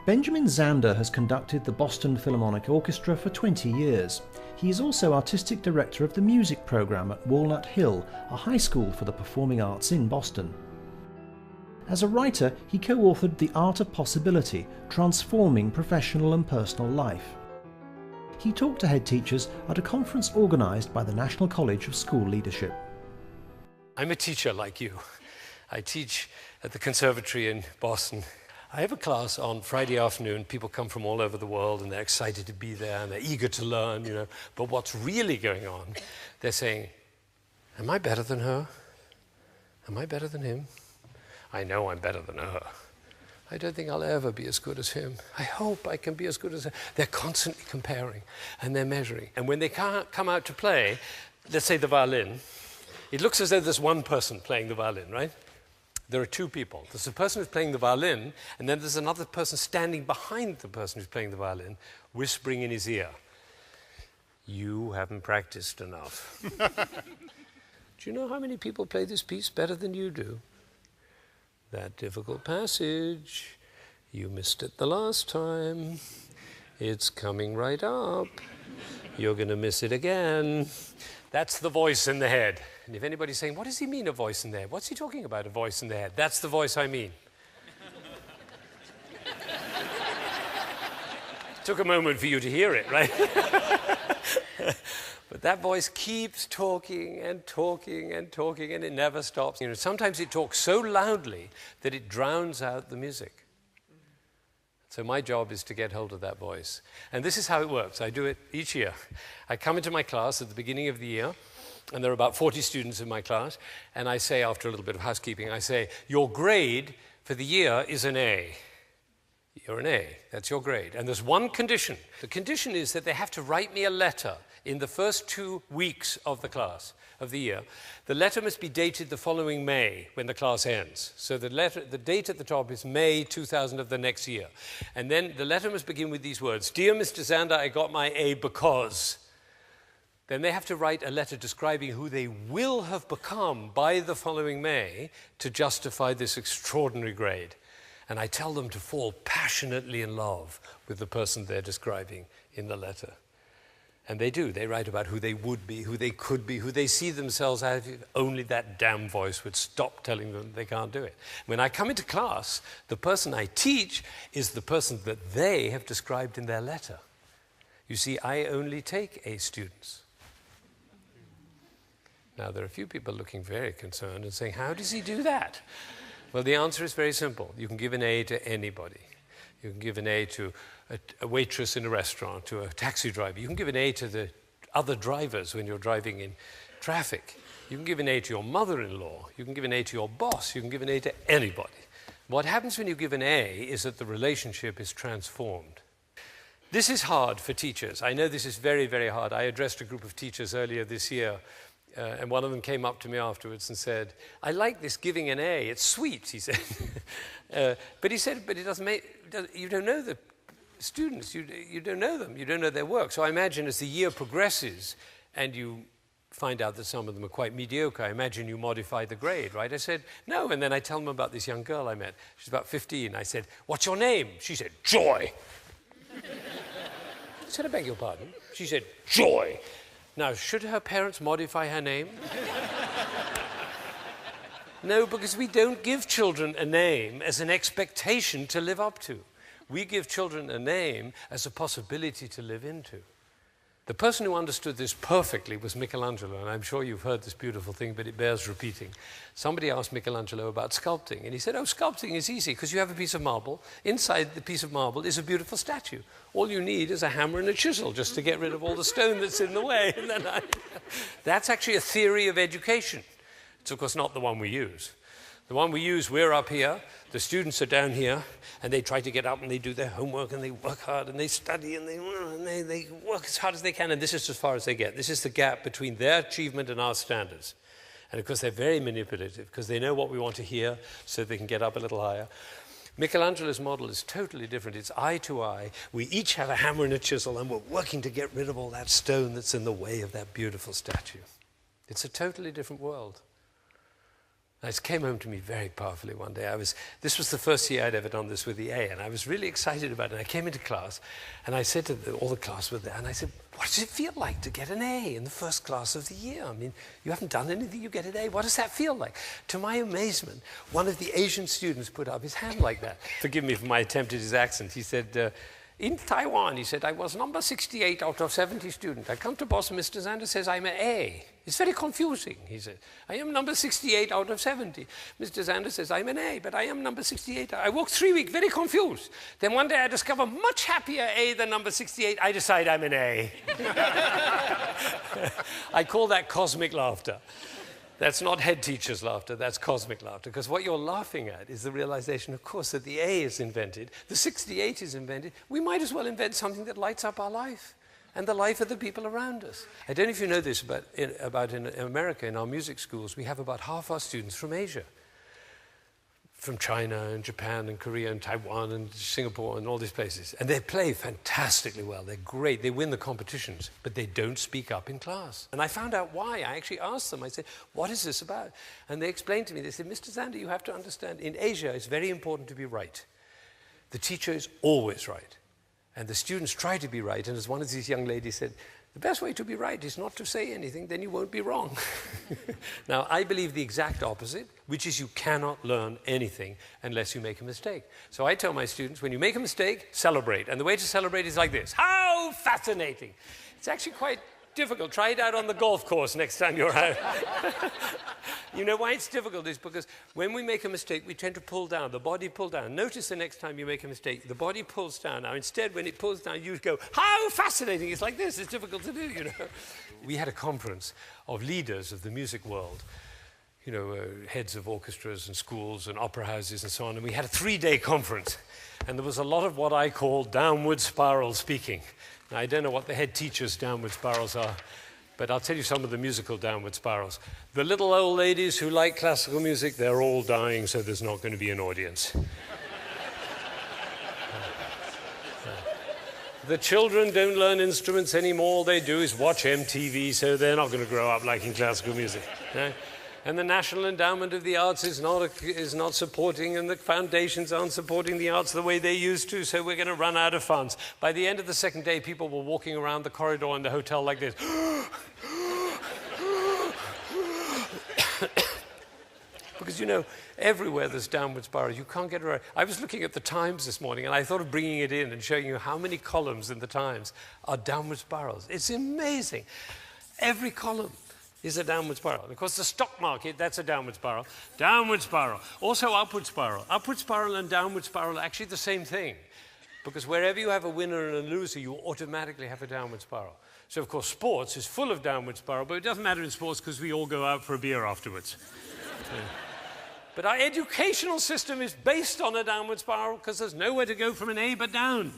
Benjamin Zander has conducted the Boston Philharmonic Orchestra for 20 years. He is also artistic director of the music program at Walnut Hill, a high school for the performing arts in Boston. As a writer, he co-authored The Art of Possibility, Transforming Professional and Personal Life. He talked to head teachers at a conference organised by the National College of School Leadership. I'm a teacher like you. I teach at the conservatory in Boston. I have a class on Friday afternoon. People come from all over the world and they're excited to be there and they're eager to learn, But what's really going on, they're saying, am I better than her? Am I better than him? I know I'm better than her. I don't think I'll ever be as good as him. I hope I can be as good as her. They're constantly comparing and they're measuring. And when they come out to play, let's say the violin, it looks as though there's one person playing the violin, right? There are two people. There's the person who's playing the violin, and then there's another person standing behind the person who's playing the violin, whispering in his ear, you haven't practiced enough. Do you know how many people play this piece better than you do? That difficult passage, you missed it the last time. It's coming right up. You're going to miss it again. That's the voice in the head. And if anybody's saying, what does he mean, a voice in the head? What's he talking about, a voice in the head? That's the voice I mean. Took a moment for you to hear it, right? But that voice keeps talking and talking and talking, and it never stops. Sometimes it talks so loudly that it drowns out the music. So my job is to get hold of that voice. And this is how it works. I do it each year. I come into my class at the beginning of the year, and there are about 40 students in my class, and I say, after a little bit of housekeeping, I say, your grade for the year is an A. You're an A. That's your grade. And there's one condition. The condition is that they have to write me a letter in the first 2 weeks of the class, of the year. The letter must be dated the following May, when the class ends. So the date at the top is May 2000 of the next year. And then the letter must begin with these words, Dear Mr. Zander, I got my A because. Then they have to write a letter describing who they will have become by the following May to justify this extraordinary grade. And I tell them to fall passionately in love with the person they're describing in the letter. And they do. They write about who they would be, who they could be, who they see themselves as if only that damn voice would stop telling them they can't do it. When I come into class, the person I teach is the person that they have described in their letter. You see, I only take A students. Now, there are a few people looking very concerned and saying, how does he do that? Well, the answer is very simple. You can give an A to anybody. You can give an A to a waitress in a restaurant, to a taxi driver. You can give an A to the other drivers when you're driving in traffic. You can give an A to your mother-in-law. You can give an A to your boss. You can give an A to anybody. What happens when you give an A is that the relationship is transformed. This is hard for teachers. I know this is very, very hard. I addressed a group of teachers earlier this year, and one of them came up to me afterwards and said, I like this giving an A. It's sweet, he said. But he said, but it doesn't you don't know the students. You don't know them. You don't know their work. So I imagine as the year progresses and you find out that some of them are quite mediocre, I imagine you modify the grade, right? I said, no. And then I tell them about this young girl I met. She's about 15. I said, what's your name? She said, Joy. I said, I beg your pardon? She said, Joy. Now, should her parents modify her name? No, because we don't give children a name as an expectation to live up to. We give children a name as a possibility to live into. The person who understood this perfectly was Michelangelo, and I'm sure you've heard this beautiful thing, but it bears repeating. Somebody asked Michelangelo about sculpting, and he said, oh, sculpting is easy, because you have a piece of marble. Inside the piece of marble is a beautiful statue. All you need is a hammer and a chisel just to get rid of all the stone that's in the way. And then that's actually a theory of education. It's, of course, not the one we use. The one we use, we're up here, the students are down here, and they try to get up and they do their homework and they work hard and they study and they work as hard as they can, and this is as far as they get. This is the gap between their achievement and our standards. And of course they're very manipulative because they know what we want to hear so they can get up a little higher. Michelangelo's model is totally different. It's eye to eye. We each have a hammer and a chisel and we're working to get rid of all that stone that's in the way of that beautiful statue. It's a totally different world. It came home to me very powerfully one day. This was the first year I'd ever done this with the A, and I was really excited about it. I came into class, and I said to all the class were there, and I said, what does it feel like to get an A in the first class of the year? I mean, you haven't done anything, you get an A. What does that feel like? To my amazement, one of the Asian students put up his hand like that. Forgive me for my attempt at his accent. He said, in Taiwan, he said, I was number 68 out of 70 students. I come to Boston, Mr. Zander says I'm an A. It's very confusing, he said. I am number 68 out of 70. Mr. Zander says, I'm an A, but I am number 68. I walked 3 weeks, very confused. Then one day I discover much happier A than number 68. I decide I'm an A. I call that cosmic laughter. That's not head teacher's laughter, that's cosmic laughter. Because what you're laughing at is the realization, of course, that the A is invented, the 68 is invented. We might as well invent something that lights up our life and the life of the people around us. I don't know if you know this, but in America, in our music schools, we have about half our students from Asia. From China and Japan and Korea and Taiwan and Singapore and all these places. And they play fantastically well. They're great. They win the competitions, but they don't speak up in class. And I found out why. I actually asked them. I said, what is this about? And they explained to me. They said, Mr. Zander, you have to understand, in Asia, it's very important to be right. The teacher is always right. And the students try to be right. And as one of these young ladies said, the best way to be right is not to say anything, then you won't be wrong. Now, I believe the exact opposite, which is you cannot learn anything unless you make a mistake. So I tell my students, when you make a mistake, celebrate. And the way to celebrate is like this. How fascinating. It's actually quite difficult. Try it out on the golf course next time you're out. You know why it's difficult is because when we make a mistake, we tend to pull down, the body pull down. Notice the next time you make a mistake, the body pulls down. Now, instead, when it pulls down, you go, how fascinating. It's like this. It's difficult to do, you know. We had a conference of leaders of the music world, you know, heads of orchestras and schools and opera houses and so on, and we had a 3-day conference. And there was a lot of what I call downward spiral speaking. Now, I don't know what the head teacher's downward spirals are, but I'll tell you some of the musical downward spirals. The little old ladies who like classical music, they're all dying, so there's not going to be an audience. The children don't learn instruments anymore. All they do is watch MTV, so they're not going to grow up liking classical music. No? And the National Endowment of the Arts is not supporting, and the foundations aren't supporting the arts the way they used to, so we're going to run out of funds. By the end of the second day, people were walking around the corridor in the hotel like this. Because, you know, everywhere there's downward spiral. You can't get around. I was looking at the Times this morning, and I thought of bringing it in and showing you how many columns in the Times are downward spirals. It's amazing. Every column is a downward spiral. Of course, the stock market, that's a downward spiral. Downward spiral. Also upward spiral. Upward spiral and downward spiral are actually the same thing. Because wherever you have a winner and a loser, you automatically have a downward spiral. So, of course, sports is full of downward spiral, but it doesn't matter in sports because we all go out for a beer afterwards. But our educational system is based on a downward spiral because there's nowhere to go from an A but down.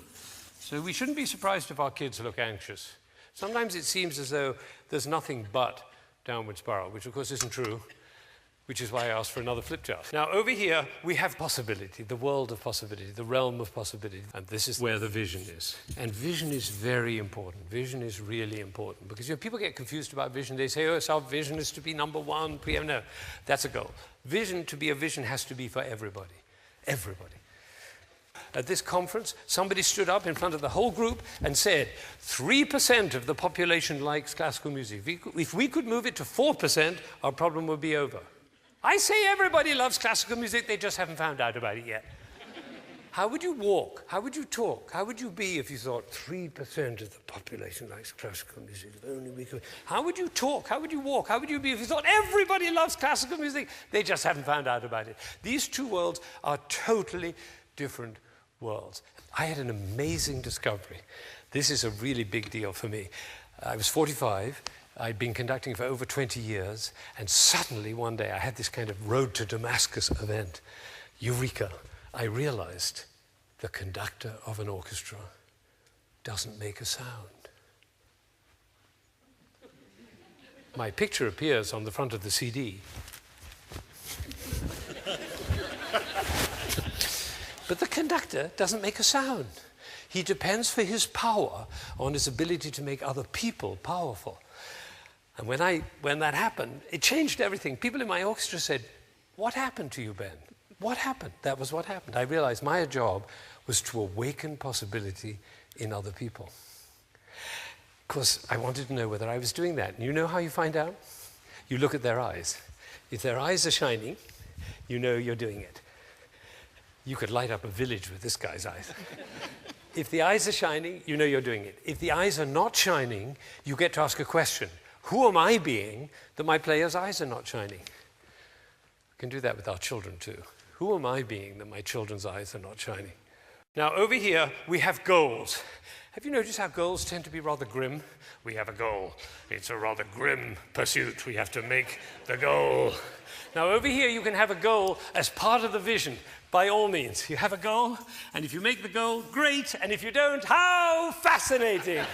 So we shouldn't be surprised if our kids look anxious. Sometimes it seems as though there's nothing but downward spiral, which of course isn't true, which is why I asked for another flip chart. Now over here we have possibility, the world of possibility, the realm of possibility, and this is where the vision is. And vision is very important. Vision is really important because, you know, people get confused about vision. They say, oh, so our vision is to be number one. No, that's a goal. Vision, to be a vision, has to be for everybody. Everybody. At this conference, somebody stood up in front of the whole group and said, 3% of the population likes classical music. If we could move it to 4%, our problem would be over. I say everybody loves classical music, they just haven't found out about it yet. How would you walk? How would you talk? How would you be if you thought 3% of the population likes classical music? If only we could. How would you talk? How would you walk? How would you be if you thought everybody loves classical music? They just haven't found out about it. These two worlds are totally different worlds. I had an amazing discovery. This is a really big deal for me. I was 45. I'd been conducting for over 20 years, and suddenly one day I had this kind of road to Damascus event. Eureka! I realized the conductor of an orchestra doesn't make a sound. My picture appears on the front of the CD. But the conductor doesn't make a sound. He depends for his power on his ability to make other people powerful. And when that happened, it changed everything. People in my orchestra said, What happened to you, Ben? What happened? That was what happened. I realized my job was to awaken possibility in other people. Because I wanted to know whether I was doing that. And you know how you find out? You look at their eyes. If their eyes are shining, you know you're doing it. You could light up a village with this guy's eyes. If the eyes are shining, you know you're doing it. If the eyes are not shining, you get to ask a question. Who am I being that my player's eyes are not shining? We can do that with our children too. Who am I being that my children's eyes are not shining? Now over here, we have goals. Have you noticed how goals tend to be rather grim? We have a goal. It's a rather grim pursuit. We have to make the goal. Now over here, you can have a goal as part of the vision. By all means, you have a goal, and if you make the goal, great, and if you don't, how fascinating!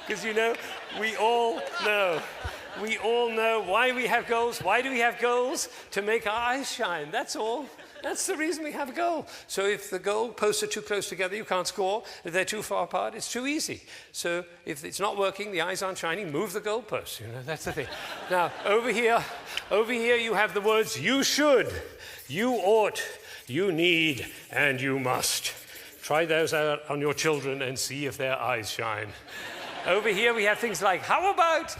Because you know, we all know why we have goals. Why do we have goals? To make our eyes shine, that's all. That's the reason we have a goal. So if the goal posts are too close together, you can't score. If they're too far apart, it's too easy. So if it's not working, the eyes aren't shining, move the goal post. You know, that's the thing. Now, over here you have the words you should, you ought, you need, and you must. Try those out on your children and see if their eyes shine. Over here we have things like, how about,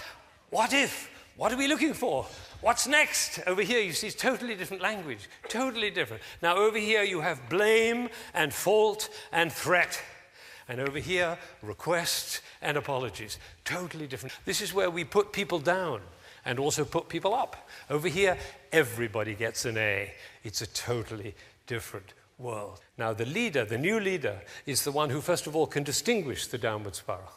what if, what are we looking for? What's next? Over here, you see totally different language, totally different. Now, over here, you have blame and fault and threat. And over here, requests and apologies, totally different. This is where we put people down and also put people up. Over here, everybody gets an A. It's a totally different world. Now, the leader, the new leader, is the one who, first of all, can distinguish the downward spiral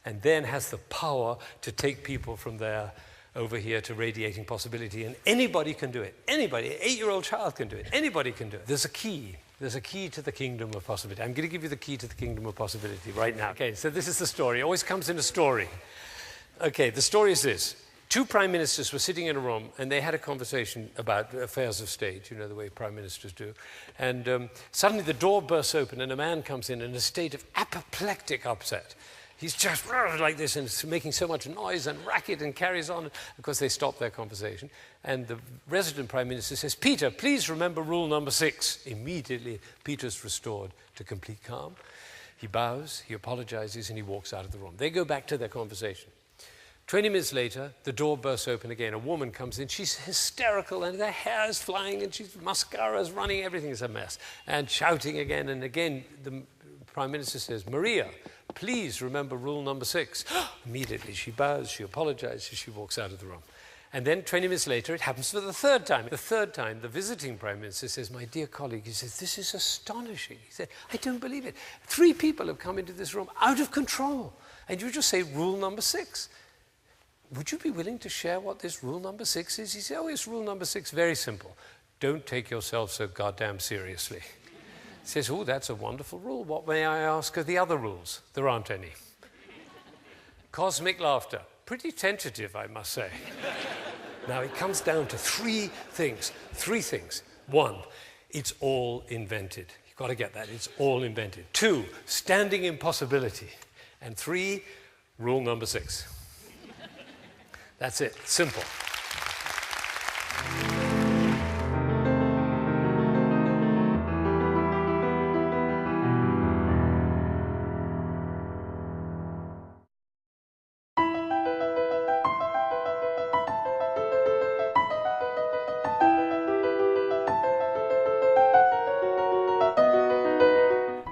and then has the power to take people from there over here to radiating possibility, and anybody can do it. Anybody, an 8-year-old child can do it. Anybody can do it. There's a key. There's a key to the kingdom of possibility. I'm going to give you the key to the kingdom of possibility right now. Okay, so this is the story. It always comes in a story. Okay, the story is this. 2 prime ministers were sitting in a room, and they had a conversation about affairs of state, you know, the way prime ministers do. And suddenly the door bursts open, and a man comes in a state of apoplectic upset. He's just like this and it's making so much noise and racket and carries on. Of course, they stop their conversation. And the resident prime minister says, Peter, please remember rule number 6. Immediately, Peter's restored to complete calm. He bows, he apologizes, and he walks out of the room. They go back to their conversation. 20 minutes later, the door bursts open again. A woman comes in. She's hysterical, and her hair is flying, and mascara's running. Everything is a mess. And shouting again and again. The prime minister says, Maria, please remember rule number 6. Immediately, she bows, she apologizes, she walks out of the room. And then 20 minutes later, it happens for the third time. The third time, the visiting prime minister says, my dear colleague, he says, this is astonishing. He said, I don't believe it. 3 people have come into this room out of control. And you just say rule number 6. Would you be willing to share what this rule number 6 is? He said, oh, it's rule number 6, very simple. Don't take yourself so goddamn seriously. He says, oh, that's a wonderful rule. What, may I ask, are the other rules? There aren't any. Cosmic laughter. Pretty tentative, I must say. Now, it comes down to 3 things. 3 things. 1, it's all invented. You've got to get that. It's all invented. 2, standing in possibility. And 3, rule number 6. That's it. Simple.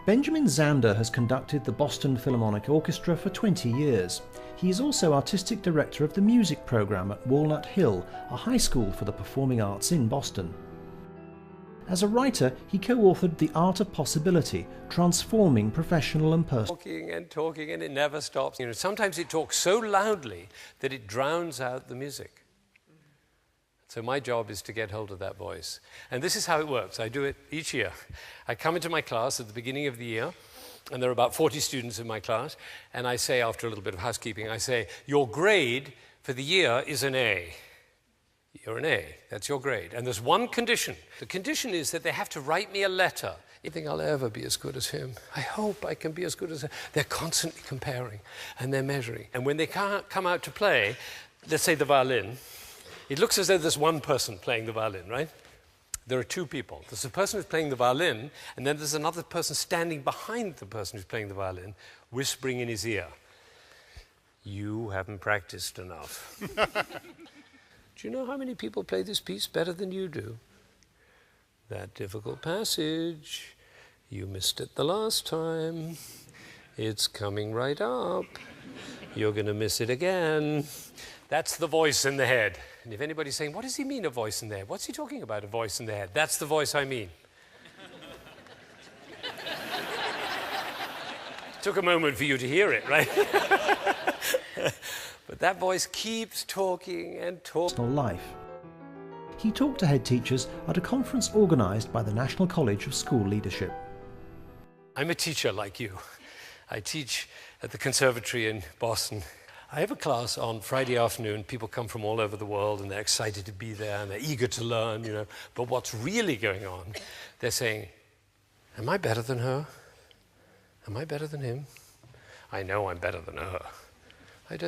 Benjamin Zander has conducted the Boston Philharmonic Orchestra for 20 years. He is also artistic director of the music program at Walnut Hill, a high school for the performing arts in Boston. As a writer, he co-authored The Art of Possibility, Transforming Professional and Personal. Talking, and it never stops. You know, sometimes it talks so loudly that it drowns out the music. So my job is to get hold of that voice. And this is how it works. I do it each year. I come into my class at the beginning of the year, and there are about 40 students in my class, and I say, after a little bit of housekeeping, I say, your grade for the year is an A. You're an A. That's your grade. And there's one condition. The condition is that they have to write me a letter. I think I'll ever be as good as him. I hope I can be as good as him. They're constantly comparing, and they're measuring. And when they come out to play, let's say the violin, It looks as though there's one person playing the violin, right? There are two people. There's the person who's playing the violin, and then there's another person standing behind the person who's playing the violin, whispering in his ear, "You haven't practiced enough." Do you know how many people play this piece better than you do? That difficult passage, you missed it the last time. It's coming right up. You're going to miss it again. That's the voice in the head. And if anybody's saying, what does he mean, a voice in the head? What's he talking about, a voice in the head? That's the voice I mean. Took a moment for you to hear it, right? But that voice keeps talking and talking. Life. He talked to head teachers at a conference organised by the National College of School Leadership. I'm a teacher like you. I teach at the conservatory in Boston. I have a class on Friday afternoon. People come from all over the world and they're excited to be there and they're eager to learn, you know. But what's really going on, they're saying, am I better than her? Am I better than him? I know I'm better than her.